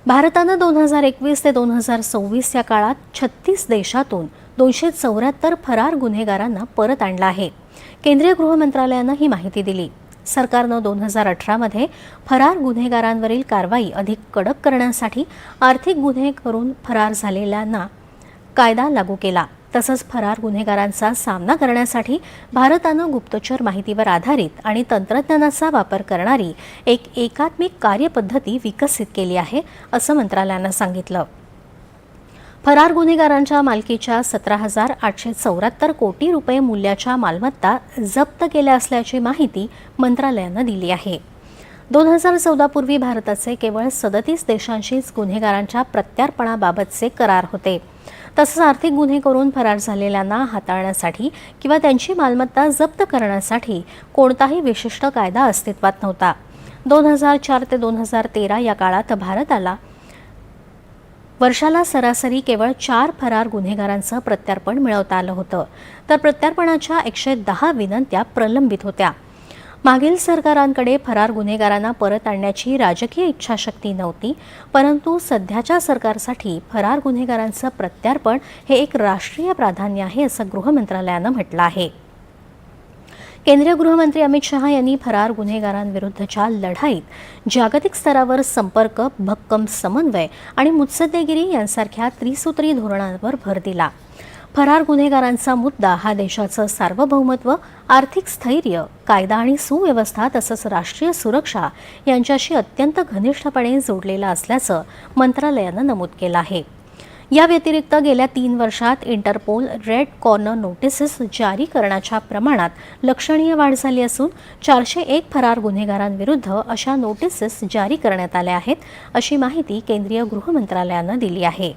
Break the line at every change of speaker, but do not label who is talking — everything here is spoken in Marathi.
भारतानं 2021 ते 2026 या काळात 36 देशातून 274 फरार गुन्हेगारांना परत आणलं आहे. केंद्रीय गृह मंत्रालयानं ही माहिती दिली. सरकारनं 2018 मध्ये फरार गुन्हेगारांवरील कारवाई अधिक कडक करण्यासाठी आर्थिक गुन्हे करून फरार झालेल्यांना कायदा लागू केला. तसंच फरार गुन्हेगारांचा सामना करण्यासाठी भारतानं गुप्तचर माहितीवर आधारित आणि तंत्रज्ञानाचा वापर करणारी एक एकात्मिक कार्यपद्धती विकसित केली आहे, असं मंत्रालयानं सांगितलं. फरार गुन्हेगारांच्या मालकीच्या 17,874 कोटी रुपये मूल्याच्या मालमत्ता जप्त केल्या असल्याची माहिती मंत्रालयानं दिली आहे. 2014 पूर्वी भारताचे केवळ 37 देशांशीच गुन्हेगारांच्या प्रत्यार्पणाबाबतचे करार होते. तसंच आर्थिक गुन्हे करून फरार झालेल्यांना हाताळण्यासाठी किंवा त्यांची मालमत्ता जप्त करण्यासाठी कोणताही विशिष्ट कायदा अस्तित्वात नव्हता. 2004 ते 2013 या काळात भारताला वर्षाला सरासरी केवळ 4 फरार गुन्हेगारांचं प्रत्यार्पण मिळवता आलं होतं, तर प्रत्यार्पणाच्या 110 विनंत्या प्रलंबित होत्या. मागील सरकारांकडे फरार गुन्हेगारांना परत आणण्याची राजकीय इच्छाशक्ती नव्हती, परंतु सध्याच्या सरकारसाठी फरार गुन्हेगारांचं प्रत्यार्पण हे एक राष्ट्रीय प्राधान्य आहे, असं गृह मंत्रालयानं म्हटलं आहे. केंद्रीय गृहमंत्री अमित शहा यांनी फरार गुन्हेगारांविरुद्धच्या लढाईत जागतिक स्तरावर संपर्क, भक्कम समन्वय आणि मुत्सद्देगिरी यांसारख्या त्रिसूत्री धोरणांवर भर दिला. फरार गुन्हेगारांचा मुद्दा हा देशाचं सार्वभौमत्व, आर्थिक स्थैर्य, कायदा आणि सुव्यवस्था तसंच राष्ट्रीय सुरक्षा यांच्याशी अत्यंत घनिष्ठपणे जोडलेला असल्याचं मंत्रालयानं नमूद केलं आहे. या व्यतिरिक्त गेल्या 3 वर्षात इंटरपोल रेड कॉर्नर नोटिसेस जारी करण्याच्या प्रमाणात लक्षणीय वाढ झाली असून 401 फरार गुन्हेगारांविरुद्ध अशा नोटिसेस जारी करण्यात आल्या आहेत, अशी माहिती केंद्रीय गृह मंत्रालयानं दिली आहे.